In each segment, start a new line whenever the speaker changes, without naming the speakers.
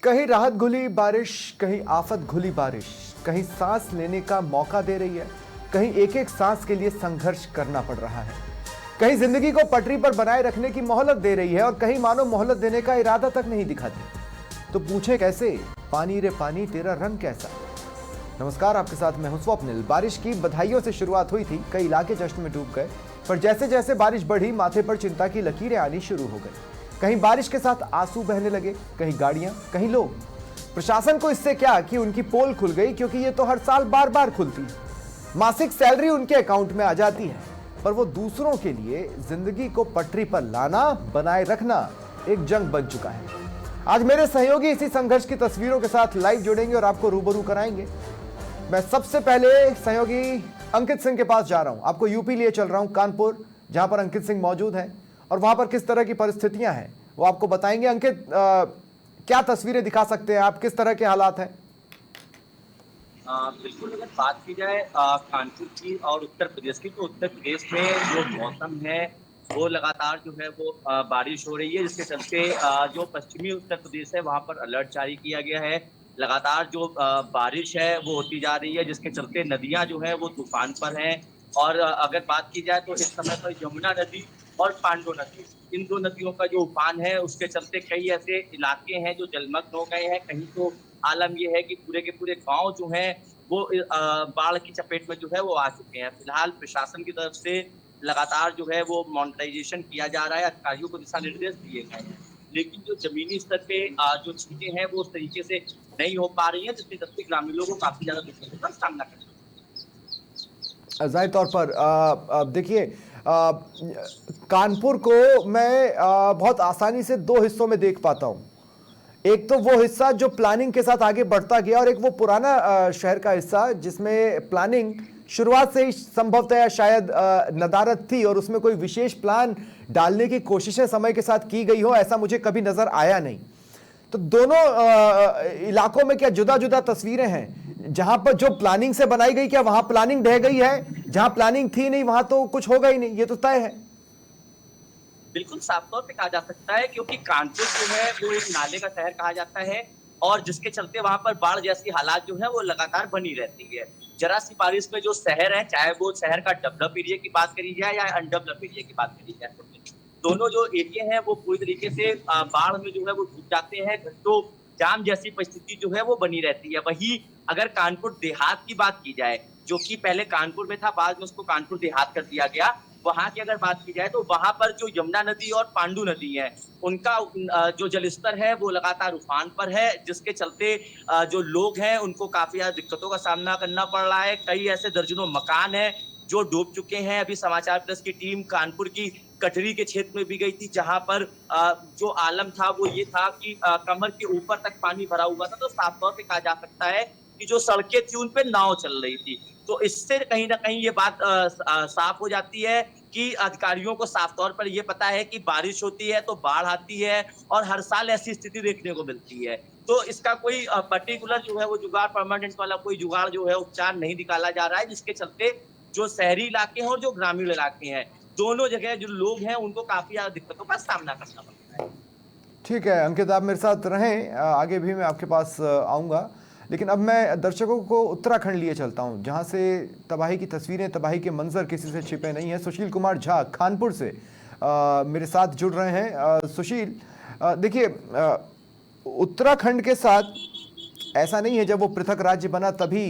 कहीं राहत घुली बारिश, कहीं आफत घुली बारिश, कहीं सांस लेने का मौका दे रही है, कहीं एक एक सांस के लिए संघर्ष करना पड़ रहा है। कहीं जिंदगी को पटरी पर बनाए रखने की मोहलत दे रही है और कहीं मानो मोहलत देने का इरादा तक नहीं दिखाती। तो पूछे कैसे, पानी रे पानी तेरा रंग कैसा। नमस्कार, आपके साथ मैं हूं स्वप्निल। बारिश की बधाइयों से शुरुआत हुई थी, कई इलाके जश्न में डूब गए, पर जैसे जैसे बारिश बढ़ी माथे पर चिंता की लकीरें आनी शुरू हो गई। कहीं बारिश के साथ आंसू बहने लगे, कहीं गाड़ियां, कहीं लोग। प्रशासन को इससे क्या कि उनकी पोल खुल गई, क्योंकि ये तो हर साल बार बार खुलती है। मासिक सैलरी उनके अकाउंट में आ जाती है, पर वो दूसरों के लिए जिंदगी को पटरी पर लाना, बनाए रखना एक जंग बन चुका है। आज मेरे सहयोगी इसी संघर्ष की तस्वीरों के साथ लाइव जुड़ेंगे और आपको रूबरू कराएंगे। मैं सबसे पहले सहयोगी अंकित सिंह के पास जा रहा हूं। आपको यूपी लिए चल रहा हूं, कानपुर, जहां पर अंकित सिंह मौजूद हैं और वहां पर किस तरह की परिस्थितियां हैं वो आपको बताएंगे। अंकित, क्या तस्वीरें दिखा सकते हैं आप, किस तरह के हालात हैं?
बिल्कुल, अगर बात की जाए कानपुर की और उत्तर प्रदेश की, तो उत्तर प्रदेश में जो मौसम है वो लगातार जो है वो बारिश हो रही है, जिसके चलते जो पश्चिमी उत्तर प्रदेश है वहाँ पर अलर्ट जारी किया गया है। लगातार जो बारिश है वो होती जा रही है, जिसके चलते नदियाँ जो है वो तूफान पर हैं। और अगर बात की जाए तो इस समय पर यमुना नदी और पांडु नदी, इन दो नदियों का जो उफान है उसके चलते कई ऐसे इलाके हैं जो जलमग्न हो गए हैं। कहीं तो आलम ये है कि पूरे के पूरे गाँव जो हैं वो बाढ़ की चपेट में जो है वो आ चुके हैं। फिलहाल प्रशासन की तरफ से लगातार जो है वो मॉनिटराइजेशन किया जा रहा है, अधिकारियों को दिशा निर्देश दिए गए हैं। लेकिन जो जमीनी स्तर पे जो चीजें हैं वो उस तरीके से नहीं हो पा रही हैं, जिसके चलते ग्रामीणों को काफी ज्यादा दिक्कतों का सामना करना पड़
जाहिर तौर पर देखिए, कानपुर को मैं बहुत आसानी से दो हिस्सों में देख पाता हूं। एक तो वो हिस्सा जो प्लानिंग के साथ आगे बढ़ता गया, और एक वो पुराना शहर का हिस्सा जिसमें प्लानिंग शुरुआत से ही संभवतः या शायद नदारद थी और उसमें कोई विशेष प्लान डालने की कोशिशें समय के साथ की गई हो, ऐसा मुझे कभी नजर आया नहीं। तो दोनों इलाकों में क्या जुदा जुदा तस्वीरें हैं? जहां पर जो प्लानिंग से बनाई गई, क्या वहां प्लानिंग ढह गई है? जहां प्लानिंग थी नहीं वहां तो कुछ होगा ही नहीं, ये तो तय है।
बिल्कुल साफ तौर पे कहा जा सकता है, क्योंकि कानपुर जो है वो एक नाले का शहर कहा जाता है और जिसके चलते वहां पर बाढ़ जैसी हालात जो है वो लगातार बनी रहती है। जरा सी बारिश में जो शहर है, चाहे वो शहर का डेवलप एरिया की बात करी जाए या अनडेवलप एरिया की बात करी जाए, दोनों जो एरिया हैं वो पूरी तरीके से बाढ़ में जो है वो डूब जाते हैं। घंटों जाम जैसी परिस्थिति जो है वो बनी रहती है। वहीं अगर कानपुर देहात की बात की जाए, जो कि पहले कानपुर में था, बाद में उसको कानपुर देहात कर दिया गया, वहां की अगर बात की जाए तो वहां पर जो यमुना नदी और पांडु नदी है उनका जो जलस्तर है वो लगातार उफान पर है, जिसके चलते जो लोग हैं उनको काफी ज्यादा दिक्कतों का सामना करना पड़ रहा है। कई ऐसे दर्जनों मकान हैं जो डूब चुके हैं। अभी समाचार प्लस की टीम कानपुर की कटरी के क्षेत्र में भी गई थी, जहां पर जो आलम था वो ये था कि कमर के ऊपर तक पानी भरा हुआ था। तो साफ तौर पे कहा जा सकता है कि जो सड़कें थी उन पे नाव चल रही थी। तो इससे कहीं ना कहीं ये बात साफ हो जाती है कि अधिकारियों को साफ तौर पर ये पता है कि बारिश होती है तो बाढ़ आती है और हर साल ऐसी स्थिति देखने को मिलती है। तो इसका कोई पर्टिकुलर जो है वो जुगाड़, परमानेंट वाला कोई जुगाड़ जो है उपचार नहीं निकाला जा रहा है, जिसके चलते जो शहरी इलाके हैं और जो ग्रामीण इलाके हैं, दोनों जगह जो लोग हैं उनको काफी ज्यादा दिक्कतों का सामना करना पड़ता है।
ठीक है अंकित, आप मेरे साथ रहें, आगे भी मैं आपके पास आऊँगा। लेकिन अब मैं दर्शकों को उत्तराखंड लिए चलता हूं, जहां से तबाही की तस्वीरें, तबाही के मंजर किसी से छिपे नहीं हैं। सुशील कुमार झा खानपुर से मेरे साथ जुड़ रहे हैं। सुशील, देखिए, उत्तराखंड के साथ ऐसा नहीं है जब वो पृथक राज्य बना तभी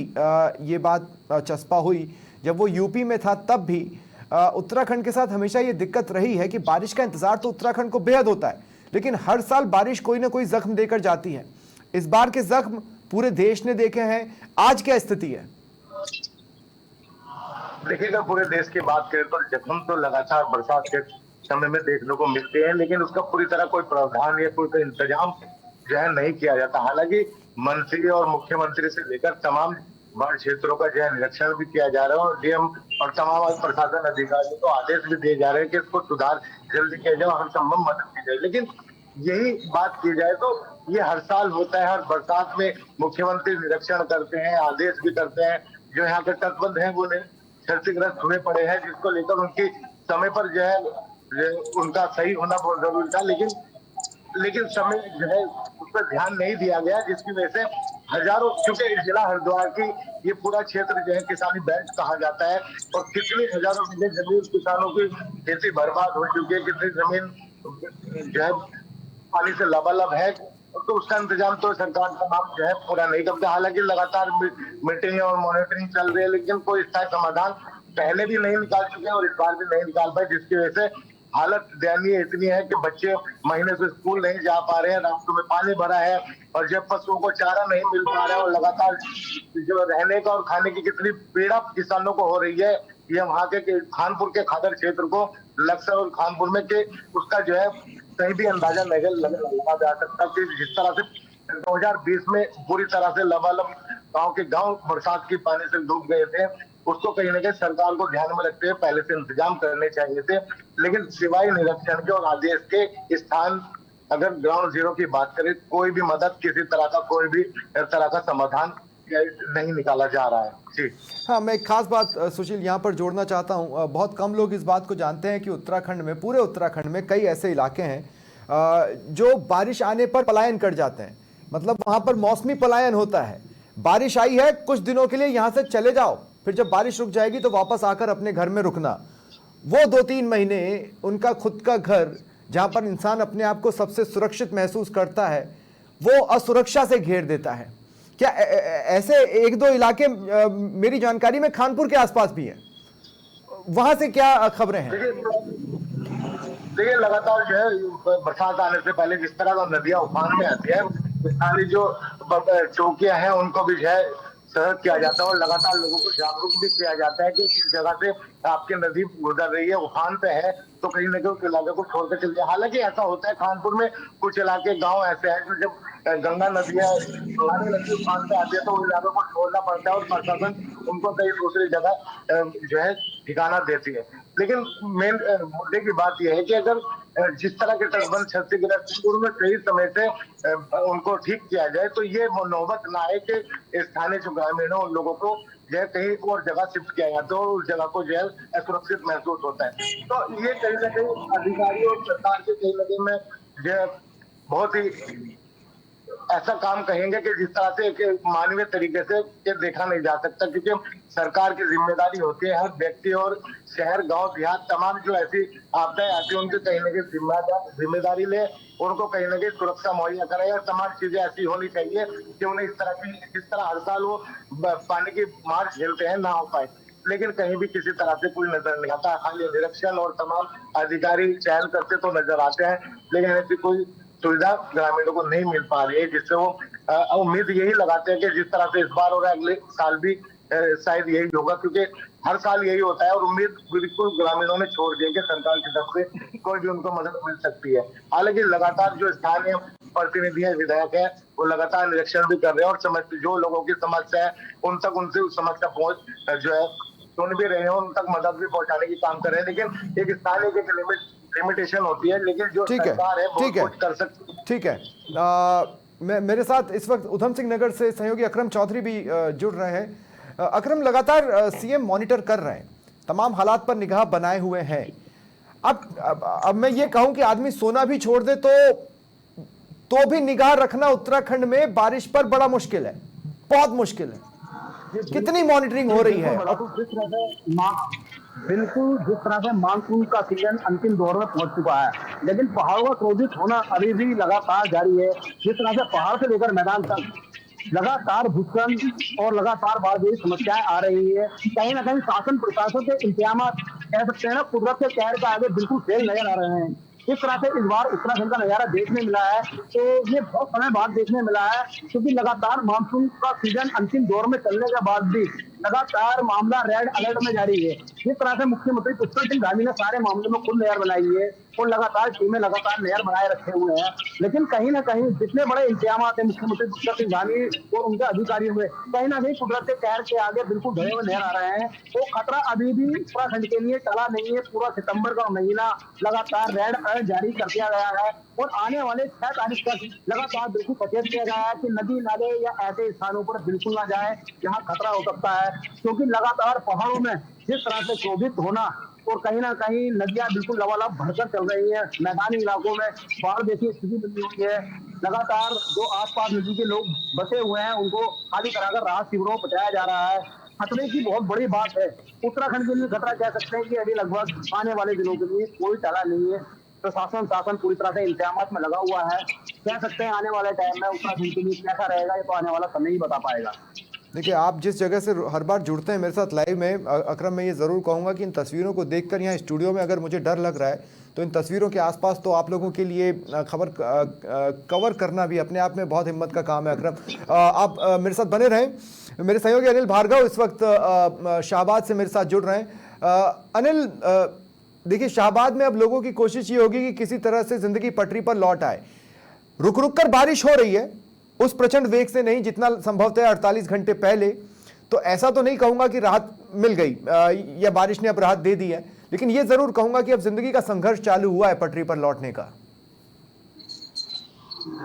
ये बात चस्पा हुई, जब वो यूपी में था तब भी उत्तराखंड के साथ हमेशा ये दिक्कत रही है कि बारिश का इंतजार तो उत्तराखंड को बेहद होता है, लेकिन हर साल बारिश कोई ना कोई जख्म देकर जाती है। इस बार के जख्म पूरे देश ने देखे हैं। आज क्या स्थिति है?
देखिएगा, पूरे देश की बात करें तो जख्म तो लगातार बरसात के समय में देखने को मिलते हैं, लेकिन उसका पूरी तरह कोई प्रावधान या कोई इंतजाम जो है नहीं किया जाता। हालांकि मंत्री और मुख्यमंत्री से लेकर तमाम बाढ़ क्षेत्रों का जो है निरीक्षण भी किया जा रहा है और डीएम और तमाम प्रशासन अधिकारियों को आदेश भी दिए जा रहे हैं कि इसको सुधार जल्दी किया जाए, हर संभव मदद की जाए। लेकिन यही बात की जाए तो ये हर साल होता है। हर बरसात में मुख्यमंत्री निरीक्षण करते हैं, आदेश भी करते हैं। जो यहाँ के तटबंध हैं वो क्षतिग्रस्त हुए पड़े हैं, जिसको लेकर उनकी समय पर जो है उनका सही होना बहुत जरूरी था। लेकिन समय जो है पर ध्यान नहीं दिया गया, जिसकी वजह से हजारों, क्योंकि जिला हरिद्वार की ये पूरा क्षेत्र जो है किसानी बेल्ट कहा जाता है, और कितनी हजारों बीघे जमीन किसानों की खेती बर्बाद हो चुकी है, कितनी जमीन जो है पानी से लबालब है, तो उसका इंतजाम तो सरकार का नाम जो है पूरा नहीं करता। हालांकि लगातार मीटिंग और मॉनिटरिंग चल रही है, लेकिन कोई स्थायी समाधान पहले भी नहीं निकाल चुके और इस बार भी नहीं निकाल पाए, जिसकी वजह से हालत दयनीय इतनी है कि बच्चे महीने से स्कूल नहीं जा पा रहे हैं, रास्तों में पानी भरा है, और जब पशुओं को चारा नहीं मिल पा रहा है, और लगातार जो रहने का और खाने की कितनी पीड़ा किसानों को हो रही है, ये वहां के खानपुर के खादर क्षेत्र को लक्सर और खानपुर में के उसका जो है कहीं भी अंदाजा नहीं लगा जा सकता कि जिस तरह से 2020 में पूरी तरह से लबालब गांव के गांव बरसात की पानी से डूब गए थे, उसको कहीं ना कहीं सरकार को ध्यान में रखते हुए पहले से इंतजाम करने चाहिए थे। लेकिन सिवाय निरीक्षण के और आदेश के स्थान, अगर ग्राउंड जीरो की बात करें, कोई भी मदद, किसी तरह का कोई भी तरह का समाधान नहीं निकाला जा रहा है जी।
हाँ, मैं एक खास बात सुशील यहाँ पर जोड़ना चाहता हूँ। बहुत कम लोग इस बात को जानते हैं कि उत्तराखंड में, पूरे उत्तराखंड में कई ऐसे इलाके हैं जो बारिश आने पर पलायन कर जाते हैं। मतलब वहाँ पर मौसमी पलायन होता है। बारिश आई है, कुछ दिनों के लिए यहाँ से चले जाओ, फिर जब बारिश रुक जाएगी तो वापस आकर अपने घर में रुकना। वो 2-3 महीने उनका खुद का घर, जहाँ पर इंसान अपने आप को सबसे सुरक्षित महसूस करता है, वो असुरक्षा से घेर देता है। क्या ऐसे 1-2 इलाके मेरी जानकारी में खानपुर के आसपास भी हैं? वहां से क्या खबरें हैं?
देखिए लगातार जो है बरसात आने से पहले जिस तरह नदियां उफान में आती है, सारी जो चौकियां हैं उनको भी जो है सतर्क किया जाता है, और लगातार लोगों को जागरूक भी किया जाता है कि इस जगह से आपकी नदी गुजर रही है, उफान पे है, तो कहीं ना कहीं उस इलाके को छोड़कर चलिए। हालांकि ऐसा होता है खानपुर में कुछ इलाके गांव ऐसे हैं जो जब गंगा नदियां नदी उफान पे आती है तो उन इलाकों को छोड़ना पड़ता है, और प्रशासन उनको कहीं दूसरी जगह जो है ठिकाना देती है। लेकिन मेन मुद्दे की बात यह है कि अगर जिस तरह के तटबंध क्षतिग्रस्त उनमें सही समय से उनको ठीक किया जाए, तो ये नौबत ना आए कि स्थानीय जो ग्रामीण है उन लोगों को जो है कहीं और जगह शिफ्ट किया जाता है, और उस जगह को जो है असुरक्षित महसूस होता है। तो ये कहीं ना कहीं अधिकारियों और सरकार के कहीं ना कहीं में जो है बहुत ही ऐसा काम कहेंगे कि जिस तरह से एक मानवीय तरीके से ये देखा नहीं जा सकता, क्योंकि सरकार की जिम्मेदारी होती है हर व्यक्ति और शहर, गांव, देहात, तमाम जो ऐसी आपदाएं आती है उनकी कहीं ना कहीं जिम्मेदारी ले, उनको कहीं ना कहीं सुरक्षा मुहैया कराए, या तमाम चीजें ऐसी होनी चाहिए कि उन्हें इस तरह की, जिस तरह हर साल वो पानी की मार झेलते हैं, ना हो पाए। लेकिन कहीं भी किसी तरह से कोई नजर नहीं आता। खाली निरीक्षण और तमाम अधिकारी चयन करते तो नजर आते हैं, लेकिन ऐसी कोई सुविधा ग्रामीणों को नहीं मिल पा रही है, जिससे वो उम्मीद यही लगाते हैं कि जिस तरह से इस बार और अगले साल भी शायद यही होगा, क्योंकि हर साल यही होता है, और उम्मीद बिल्कुल ग्रामीणों ने छोड़ दी है कि सरकार की तरफ से कोई भी उनको मदद मिल सकती है। हालांकि लगातार जो स्थानीय प्रतिनिधि है, विधायक है, वो लगातार निरीक्षण भी कर रहे हैं, और जो लोगों की समस्या है उन तक उनसे उस समस्या पहुंच जो है सुन भी रहे हैं, उन तक मदद भी पहुंचाने की काम कर रहे हैं। लेकिन एक स्थानीय की लिमिटेशन होती है, लेकिन जो सरकार है बहुत कुछ कर सकती है।
ठीक है। मेरे साथ इस वक्त उधम सिंह नगर से सहयोगी अकरम चौधरी भी जुड़ रहे हैं। अकरम, लगातार सीएम मॉनिटर कर रहे हैं, तमाम हालात पर निगाह बनाए हुए हैं। अब मैं ये कहूं कि आदमी सोना भी छोड़ दे तो भी निगाह रखना उत्तराखंड में बारिश पर बड़ा मुश्किल है, बहुत मुश्किल है। कितनी मॉनिटरिंग हो रही है?
बिल्कुल, जिस तरह से मानसून का सीजन अंतिम दौर में पहुंच चुका है, लेकिन पहाड़ों का क्रोधित होना अभी भी लगातार जारी है। जिस तरह से पहाड़ से लेकर मैदान तक लगातार भूस्खलन और लगातार बाढ़ जैसी समस्याएं आ रही है। कहीं ना कहीं शासन प्रशासन के इंतजाम कह सकते हैं ना, कुदरत के कहर का आगे बिल्कुल फेल नजर आ रहे हैं। इस तरह से इस बार उत्तराखंड का नजारा देखने मिला है, तो ये बहुत समय बाद देखने मिला है, क्योंकि लगातार मानसून का सीजन अंतिम दौर में चलने के बाद भी लगातार मामला रेड अलर्ट में जारी है। जिस तरह से मुख्यमंत्री पुष्कर सिंह धामी ने सारे मामले में खुद नहर बनाई है और लगातार टीमें लगातार नहर बनाए रखे हुए हैं, लेकिन कहीं ना कहीं जितने बड़े इंतजाम है मुख्यमंत्री पुष्कर सिंह धामी और उनके अधिकारियों में, कहीं ना कहीं कुदरत के कहर के आगे बिल्कुल ढले हुए नजर आ रहे हैं। तो खतरा अभी भी उत्तराखंड के लिए टला नहीं है। पूरा सितंबर का महीना लगातार रेड अलर्ट जारी कर दिया गया है, और आने वाले 6 तारीख तक लगातार बिल्कुल सचेत किया गया है कि नदी नाले या ऐसे स्थानों पर बिल्कुल ना जाए जहां खतरा हो सकता है, क्योंकि लगातार पहाड़ों में जिस तरह से शोभित होना और कहीं ना कहीं नदियां बिल्कुल लबालब भरकर चल रही है, मैदानी इलाकों में बाढ़ जैसी स्थिति बनी हुई है। लगातार जो आसपास नदी के लोग बसे हुए हैं उनको खाली कराकर राहत शिविरों में पहुंचाया जा रहा है। खतरे की बहुत बड़ी बात है। उत्तराखंड के लिए खतरा कह सकते हैं कि अभी लगभग आने वाले दिनों के लिए कोई टला नहीं है। प्रशासन शासन पूरी तरह से इंतजाम में लगा हुआ है। कह सकते हैं आने वाले टाइम में उत्तराखंड के लिए कैसा रहेगा ये तो आने वाला समय ही बता पाएगा।
देखिए, आप जिस जगह से हर बार जुड़ते हैं मेरे साथ लाइव में, अकरम, मैं ये ज़रूर कहूँगा कि इन तस्वीरों को देखकर यहाँ स्टूडियो में अगर मुझे डर लग रहा है तो इन तस्वीरों के आसपास तो आप लोगों के लिए खबर कवर करना भी अपने आप में बहुत हिम्मत का काम है। अकरम, आप मेरे साथ बने रहें। मेरे सहयोगी अनिल भार्गव इस वक्त शाहबाद से मेरे साथ जुड़ रहे हैं। अनिल, देखिए, शाहबाद में अब लोगों की कोशिश ये होगी कि किसी तरह से ज़िंदगी पटरी पर लौट आए। रुक रुक कर बारिश हो रही है, उस प्रचंड वेग से नहीं जितना संभवतः 48 घंटे पहले। तो ऐसा तो नहीं कहूंगा कि राहत मिल गई या बारिश ने अब राहत दे दी है, लेकिन यह जरूर कहूंगा कि अब जिंदगी का संघर्ष चालू हुआ है पटरी पर लौटने का।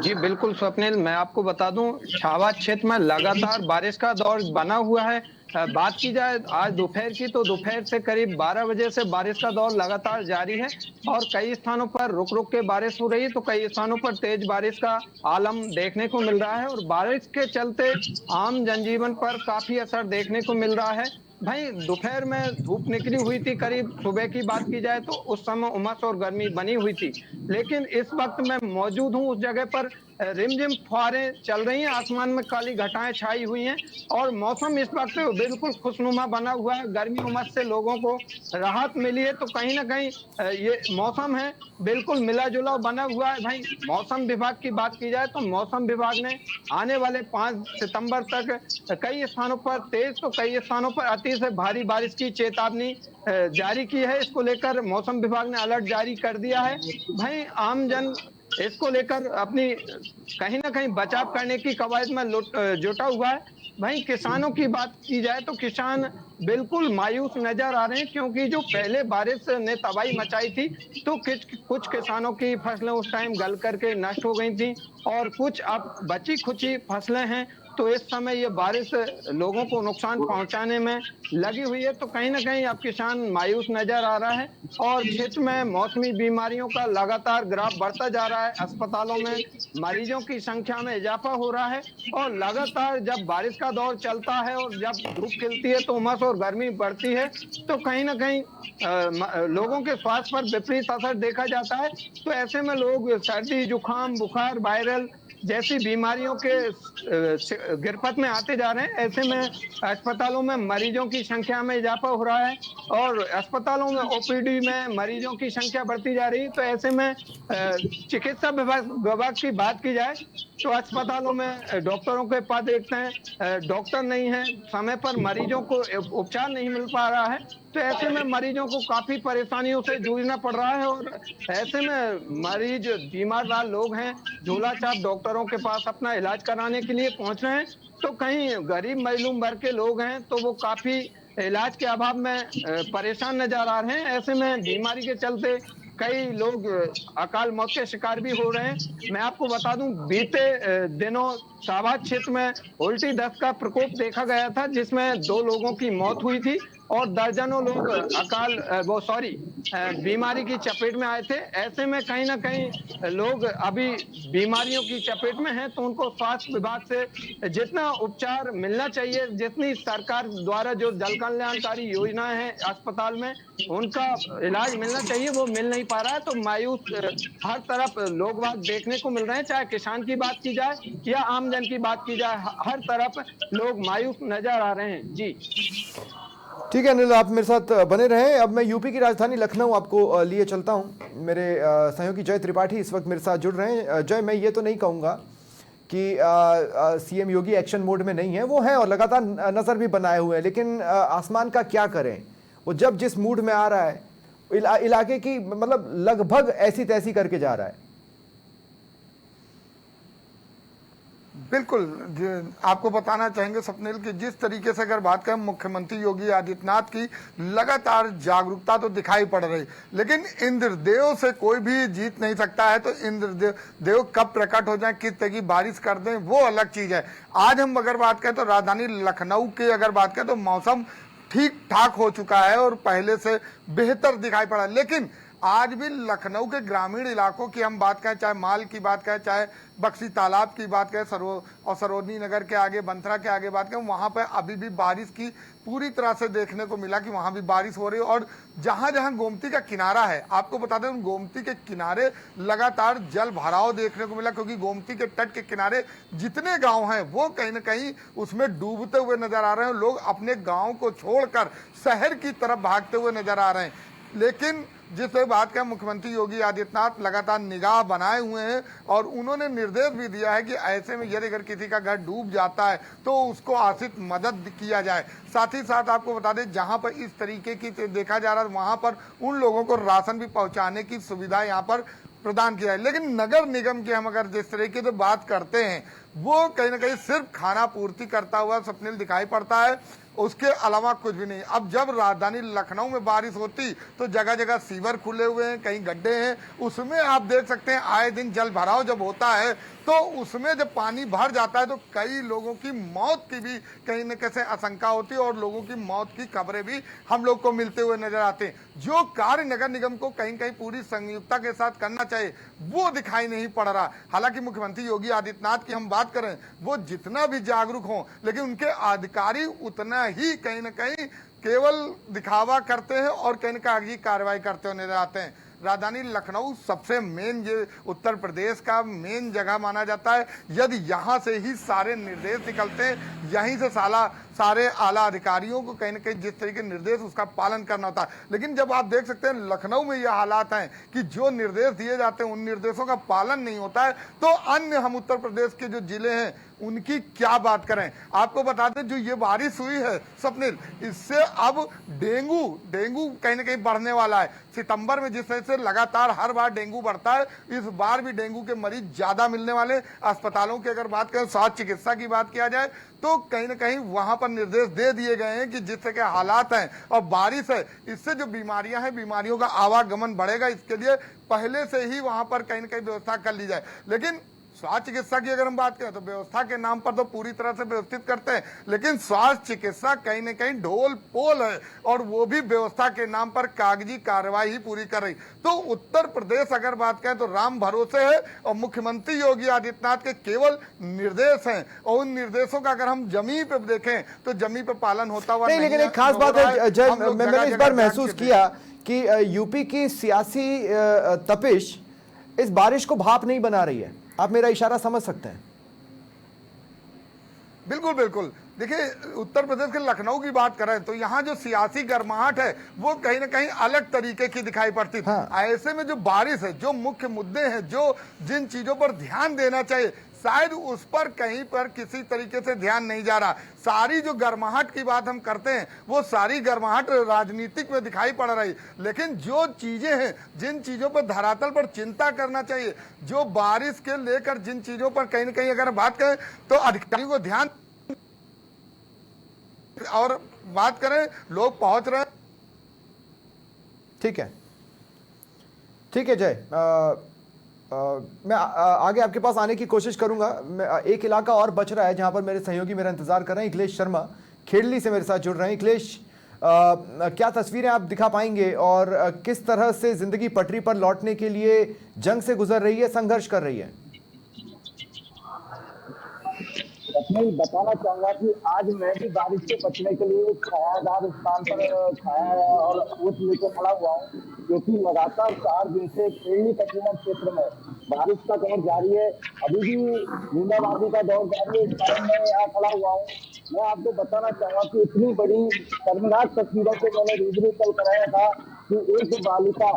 जी बिल्कुल स्वप्निल, मैं आपको बता दूं, शाहबाद क्षेत्र में लगातार बारिश का दौर बना हुआ है। बात की जाए आज दोपहर की तो दोपहर से करीब 12 बजे से बारिश का दौर लगातार जारी है और कई स्थानों पर रुक रुक के बारिश हो रही है तो कई स्थानों पर तेज बारिश का आलम देखने को मिल रहा है और बारिश के चलते आम जनजीवन पर काफी असर देखने को मिल रहा है। भाई दोपहर में धूप निकली हुई थी, करीब सुबह की बात की जाए तो उस समय उमस और गर्मी बनी हुई थी, लेकिन इस वक्त मैं मौजूद हूं उस जगह पर रिमझिम फुहारें चल रही हैं, आसमान में काली घटाएं छाई हुई हैं और मौसम इस वक्त बिल्कुल खुशनुमा बना हुआ है। गर्मी उमस से लोगों को राहत मिली है तो कहीं ना कहीं ये मौसम है बिल्कुल मिला जुला बना हुआ है। भाई मौसम विभाग की बात की जाए तो मौसम विभाग ने आने वाले 5 सितंबर तक कई स्थानों पर तेज तो कई स्थानों पर अति से भारी बारिश की चेतावनी जारी की है। इसको लेकर मौसम विभाग ने अलर्ट जारी कर दिया है। भाई आम जन इसको लेकर अपनी कहीं ना कहीं बचाव करने की कवायद में जुटा हुआ है। भाई किसानों की बात की जाए तो किसान बिल्कुल मायूस नजर आ रहे हैं क्योंकि जो पहले बारिश ने तबाही मचाई थी तो कुछ किसानों की फसलें उस टाइम गल करके नष्ट हो गई थी और कुछ अब बची खुची फसलें हैं तो इस समय ये बारिश लोगों को नुकसान पहुंचाने में लगी हुई है तो कहीं ना कहीं अब किसान मायूस नजर आ रहा है और क्षेत्र में मौसमी बीमारियों का लगातार ग्राफ बढ़ता जा रहा है। अस्पतालों में मरीजों की संख्या में इजाफा हो रहा है और लगातार जब बारिश का दौर चलता है और जब धूप खिलती है तो उमस और गर्मी बढ़ती है तो कहीं ना कहीं लोगों के स्वास्थ्य पर विपरीत असर देखा जाता है। तो ऐसे में लोग सर्दी जुकाम बुखार वायरल जैसी बीमारियों के गिरफ्त में आते जा रहे हैं। ऐसे में अस्पतालों में मरीजों की संख्या में इजाफा हो रहा है और अस्पतालों में ओपीडी में मरीजों की संख्या बढ़ती जा रही है। तो ऐसे में चिकित्सा विभाग की बात की जाए तो अस्पतालों में डॉक्टरों के पास देखते हैं डॉक्टर नहीं है, समय पर मरीजों को उपचार नहीं मिल पा रहा है तो ऐसे में मरीजों को काफी परेशानियों से जूझना पड़ रहा है और ऐसे में मरीज बीमार लोग हैं झोला छाप डॉक्टरों के पास अपना इलाज कराने के लिए पहुंच रहे हैं तो कहीं गरीब मजलूम वर्ग के लोग हैं तो वो काफी इलाज के अभाव में परेशान नजर आ रहे हैं। ऐसे में बीमारी के चलते कई लोग अकाल मौत के शिकार भी हो रहे हैं। मैं आपको बता दूं बीते दिनों शाहबाद क्षेत्र में उल्टी दस्त का प्रकोप देखा गया था जिसमें 2 लोगों की मौत हुई थी और दर्जनों लोग बीमारी की चपेट में आए थे। ऐसे में कहीं ना कहीं लोग अभी बीमारियों की चपेट में हैं तो उनको स्वास्थ्य विभाग से जितना उपचार मिलना चाहिए, जितनी सरकार द्वारा जो जन कल्याणकारी योजनाएं हैं अस्पताल में उनका इलाज मिलना चाहिए वो मिल नहीं पा रहा है। तो मायूस हर तरफ लोग बात देखने को मिल रहे हैं, चाहे किसान की बात की जाए या आम जन की बात की जाए, हर तरफ लोग मायूस नजर आ रहे हैं। जी
ठीक है अनिल, आप मेरे साथ बने रहें। अब मैं यूपी की राजधानी लखनऊ आपको लिए चलता हूं। मेरे सहयोगी जय त्रिपाठी इस वक्त मेरे साथ जुड़ रहे हैं। जय, मैं ये तो नहीं कहूँगा कि सीएम योगी एक्शन मोड में नहीं है, वो है और लगातार नज़र भी बनाए हुए हैं, लेकिन आसमान का क्या करें, वो जब जिस मूड में आ रहा है इलाके की मतलब लगभग ऐसी तैसी करके जा रहा है।
बिल्कुल, आपको बताना चाहेंगे स्वप्निल कि जिस तरीके से अगर बात करें मुख्यमंत्री योगी आदित्यनाथ की लगातार जागरूकता तो दिखाई पड़ रही, लेकिन इंद्रदेव से कोई भी जीत नहीं सकता है। तो इंद्रदेव कब प्रकट हो जाए, किस तरह की बारिश कर दें वो अलग चीज है। आज हम अगर बात करें तो राजधानी लखनऊ की अगर बात करें तो मौसम ठीक ठाक हो चुका है और पहले से बेहतर दिखाई पड़ा, लेकिन आज भी लखनऊ के ग्रामीण इलाकों की हम बात करें, चाहे माल की बात करें, चाहे बक्सी तालाब की बात करें, सरोजनी नगर के आगे, बंथरा के आगे बात करें, वहां पर अभी भी बारिश की पूरी तरह से देखने को मिला कि वहां भी बारिश हो रही है। और जहां जहां गोमती का किनारा है, आपको बता दें गोमती के किनारे लगातार जल भराव देखने को मिला, क्योंकि गोमती के तट के किनारे जितने गांव हैं वो कहीं ना कहीं उसमें डूबते हुए नजर आ रहे हैं। लोग अपने गांव को छोड़कर शहर की तरफ भागते हुए नजर आ रहे हैं। लेकिन जिस बात का मुख्यमंत्री योगी आदित्यनाथ लगातार निगाह बनाए हुए हैं और उन्होंने निर्देश भी दिया है कि ऐसे में यदि अगर किसी का घर डूब जाता है तो उसको आश्रित मदद किया जाए। साथ ही साथ आपको बता दें जहां पर इस तरीके की देखा जा रहा है वहां पर उन लोगों को राशन भी पहुंचाने की सुविधा यहां पर प्रदान किया है। लेकिन नगर निगम की हम अगर जिस तरीके से बात करते हैं वो कहीं ना कहीं सिर्फ खाना पूर्ति करता हुआ स्वप्निल दिखाई पड़ता है, उसके अलावा कुछ भी नहीं। अब जब राजधानी लखनऊ में बारिश होती तो जगह जगह सीवर खुले हुए हैं, कहीं गड्ढे हैं, उसमें आप देख सकते हैं आए दिन जल भराव जब होता है तो उसमें जब पानी भर जाता है तो कई लोगों की मौत की भी कहीं न कहीं आशंका होती है और लोगों की मौत की खबरें भी हम लोग को मिलते हुए नजर आते हैं। जो कार्य नगर निगम को कहीं कहीं पूरी संयुक्ता के साथ करना चाहिए वो दिखाई नहीं पड़ रहा। हालांकि मुख्यमंत्री योगी आदित्यनाथ की हम बात करें वो जितना भी जागरूक हों, लेकिन उनके अधिकारी उतना ही कहीं ना कहीं केवल दिखावा करते हैं और कहीं ना कहीं कार्रवाई करते हुए नजर आते हैं। राजधानी लखनऊ सबसे मेन ये उत्तर प्रदेश का मेन जगह माना जाता है। यदि यहाँ से ही सारे निर्देश निकलते हैं, यहीं से सारे आला अधिकारियों को कहीं ना कहीं जिस तरीके निर्देश उसका पालन करना होता है। लेकिन जब आप देख सकते हैं लखनऊ में यह हालात हैं कि जो निर्देश दिए जाते हैं उन निर्देशों का पालन नहीं होता है, तो अन्य हम उत्तर प्रदेश के जो जिले हैं उनकी क्या बात करें। आपको बता दें जो ये बारिश हुई है स्वप्निल, इससे अब डेंगू कहीं ना कहीं बढ़ने वाला है। सितंबर में जिस तरह से लगातार हर बार डेंगू बढ़ता है, इस बार भी डेंगू के मरीज ज्यादा मिलने वाले। अस्पतालों की अगर बात करें, स्वास्थ्य चिकित्सा की बात किया जाए तो कहीं ना कहीं वहां पर निर्देश दे दिए गए हैं कि जिस तरह के हालात हैं और बारिश है, इससे जो बीमारियां हैं बीमारियों का आवागमन बढ़ेगा, इसके लिए पहले से ही वहां पर कहीं ना कहीं व्यवस्था कर ली जाए। लेकिन स्वास्थ्य चिकित्सा की अगर हम बात करें तो व्यवस्था के नाम पर तो पूरी तरह से व्यवस्थित करते हैं, लेकिन स्वास्थ्य चिकित्सा कहीं ना कहीं ढोल पोल है और वो भी व्यवस्था के नाम पर कागजी कार्रवाई ही पूरी कर रही। तो उत्तर प्रदेश अगर बात करें तो राम भरोसे है और मुख्यमंत्री योगी आदित्यनाथ के केवल निर्देश हैं और उन निर्देशों का अगर हम जमीन पे देखें तो जमीन पे पालन होता हुआ
नहीं। लेकिन एक खास बात है जय, मैंने इस बार महसूस किया कि यूपी की सियासी तपिश इस बारिश को भाप नहीं बना रही है। आप मेरा इशारा समझ सकते हैं?
बिल्कुल बिल्कुल। देखिए उत्तर प्रदेश के लखनऊ की बात करें तो यहाँ जो सियासी गर्माहट है वो कहीं ना कहीं अलग तरीके की दिखाई पड़ती है। हाँ। ऐसे में जो बारिश है, जो मुख्य मुद्दे हैं, जो जिन चीजों पर ध्यान देना चाहिए शायद उस पर कहीं पर किसी तरीके से ध्यान नहीं जा रहा। सारी जो गर्माहट की बात हम करते हैं वो सारी गर्माहट राजनीतिक में दिखाई पड़ रही, लेकिन जो चीजें हैं, जिन चीजों पर धरातल पर चिंता करना चाहिए, जो बारिश के लेकर जिन चीजों पर कहीं ना कहीं अगर बात करें तो अधिकारियों को ध्यान और बात करें लोग पहुंच रहे हैं।
ठीक है जय, मैं आगे आपके पास आने की कोशिश करूंगा। एक इलाका और बच रहा है जहां पर मेरे सहयोगी मेरा इंतजार कर रहे हैं। अखिलेश शर्मा खेड़ली से मेरे साथ जुड़ रहे हैं। अखिलेश, क्या तस्वीरें आप दिखा पाएंगे और किस तरह से जिंदगी पटरी पर लौटने के लिए जंग से गुजर रही है, संघर्ष कर रही है?
मैं बताना चाहूंगा कि आज मैं भी बारिश से बचने के लिए छायादार स्थान पर छाया और ऊँट लेके खड़ा हुआ हूँ, क्योंकि लगातार 4 दिन से खेड़ली तकरीबन क्षेत्र में बारिश का दौर जारी है। अभी भी बूंदाबांदी का दौर जारी है। इस कारण मैं यहाँ खड़ा हुआ हूँ। मैं आपको बताना चाहूंगा कि इतनी बड़ी शर्मनाक तस्वीरों से मैंने रूबरू कल कराया था कि एक बालिका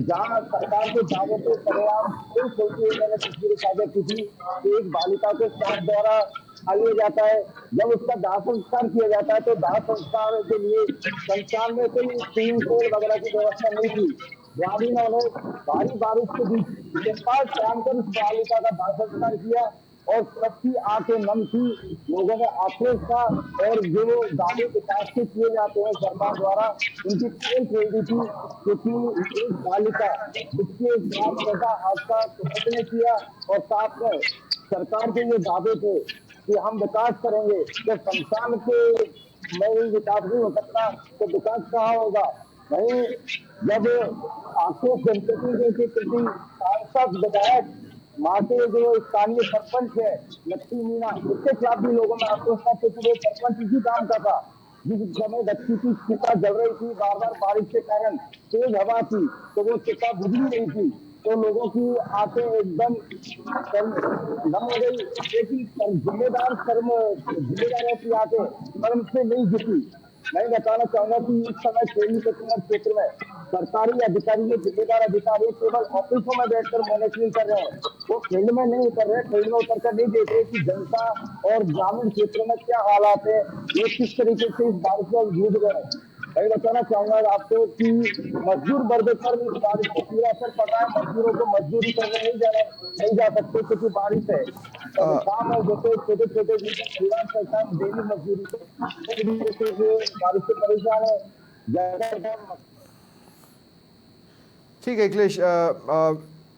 जहाँ सरकार के दावे पे सरेआम खेल खेलती हुई मैंने तस्वीरें साझा की थी कि एक बालिका को सांप द्वारा खा लिया जाता है। जब उसका दाह संस्कार किया जाता है तो दाह संस्कार के लिए संस्थान में कोई स्विमिंग पूल वगैरह की व्यवस्था नहीं थी। ग्रामीण ने भारी बारिश के बीच शाम कर इस बालिका का दाह संस्कार किया और सबकी आंखें नम थी। लोगों में आक्रोश था और जो दावे के कास्ते किए जाते हैं सरकार द्वारा उनकी खेल खेल दी थी, क्योंकि एक बालिका जिसके साथ ऐसा हादसा किसने किया और साथ में सरकार के ये दावे थे कि हम विकास करेंगे, तो संस्थान के में विकास नहीं हो सकता तो विकास कहाँ होगा। वहीं जब आक्रोश जनप्रतिनिधियों के प्रति सांसद विधायक वहाँ के जो स्थानीय सरपंच है लक्ष्मी मीणा, उसके खिलाफ भी लोगों में आक्रोश था, क्योंकि वो सरपंच इसी काम का था। जिस समय बच्ची की चिता जल रही थी, बार बार बारिश के कारण तेज हवा थी, तो वो चिता बुझ ही नहीं थी, तो लोगों की आंखें एकदम नम हो गई। लेकिन जिम्मेदारों की आंखें कर्म से नहीं झुकी। मैं बताना चाहूंगा कि इस समय खेली क्षेत्र में सरकारी अधिकारी, जिम्मेदार अधिकारी केवल ऑफिसों में बैठकर मॉनिटरिंग कर रहे हैं, वो फील्ड में नहीं उतर रहे, फील्ड में उतर कर नहीं देख रहे कि जनता और ग्रामीण क्षेत्र में क्या हालात है, ये किस तरीके से इस बारिश में जूझ रहे हैं। मैं बताना चाहूंगा आपको कि मजदूर वर्ग पर इस बारिश का पूरा असर पड़ा है। मजदूरों को मजदूरी करने नहीं जा सकते क्योंकि बारिश है, काम है, जैसे छोटे छोटे डेली मजदूरी बारिश से परेशान है।
ठीक है अखिलेश,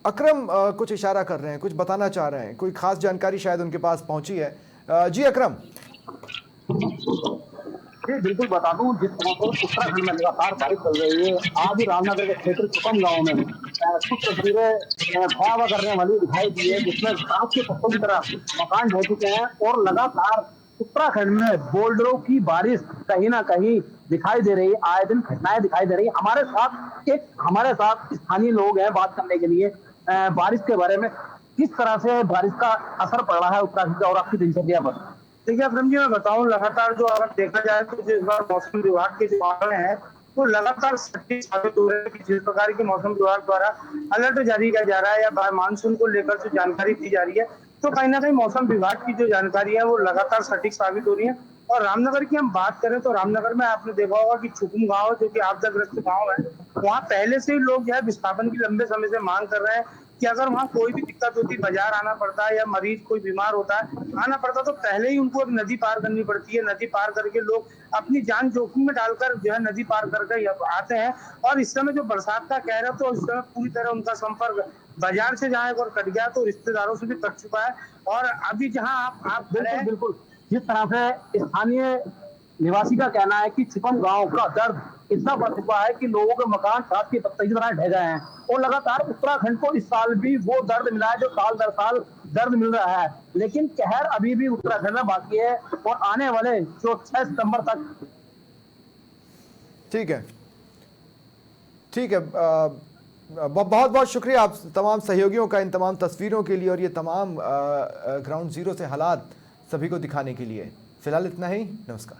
अकरम कुछ इशारा कर रहे हैं, कुछ बताना चाह रहे हैं, कोई खास जानकारी शायद उनके पास पहुंची है। जी अकरम।
जी बिल्कुल बता दूं, जिस तरह से उत्तराखंड में लगातार बारिश चल रही है, आज रामनगर के क्षेत्र कुपम गांव में कुछ तस्वीरें भयावह करने वाली दिखाई दी है, जिसमें गांव के पत्तों की तरह मकान ढह चुके हैं और लगातार उत्तराखंड में बोल्डरों की बारिश कहीं ना कहीं दिखाई दे रही है। आए दिन घटनाएं दिखाई दे रही है। हमारे साथ स्थानीय लोग हैं बात करने के लिए बारिश के बारे में, किस तरह से बारिश का असर पड़ रहा है उत्तराखंड और आपकी दिनचर्या पर।
देखिए अकरम जी, मैं बताऊं, लगातार जो अगर देखा जाए तो इस बार मौसम विभाग के जो आंकड़े हैं वो लगातार सटीक साबित हो रहे हैं कि जिस प्रकार के मौसम विभाग द्वारा अलर्ट जारी किया जा रहा है या मानसून को लेकर जो जानकारी दी जा रही है, तो कहीं ना कहीं मौसम विभाग की जो जानकारी है वो लगातार सटीक साबित हो रही है। और रामनगर की हम बात करें तो रामनगर में आपने देखा होगा कि छुकुम गांव जो कि आपदाग्रस्त गांव है, वहाँ पहले से ही लोग जो है विस्थापन की लंबे समय से मांग कर रहे हैं कि अगर वहाँ कोई भी दिक्कत होती, बाजार आना पड़ता है या मरीज कोई बीमार होता है आना पड़ता, तो पहले ही उनको एक नदी पार करनी पड़ती है। नदी पार करके लोग अपनी जान जोखिम में डालकर जो है नदी पार करके आते हैं। और इस समय जो बरसात का कहर है, तो इस समय पूरी तरह उनका संपर्क बाजार से जहाँ एक और कट गया तो रिश्तेदारों से भी कट चुका है। और अभी जहाँ आप
बिल्कुल जिस तरह से स्थानीय निवासी का कहना है कि छुपम गांव का दर्द इतना बढ़ चुका है कि लोगों के मकान साथ की पत्ते की तरह ढह गए हैं और लगातार उत्तराखंड को इस साल भी वो दर्द मिला है जो साल दर साल दर्द मिल रहा है। लेकिन कहर अभी भी उत्तराखंड में बाकी है और आने वाले जो 6 सितंबर तक।
ठीक है, बहुत बहुत शुक्रिया आप तमाम सहयोगियों का इन तमाम तस्वीरों के लिए और ये तमाम ग्राउंड जीरो से हालात सभी को दिखाने के लिए। फिलहाल इतना ही, नमस्कार।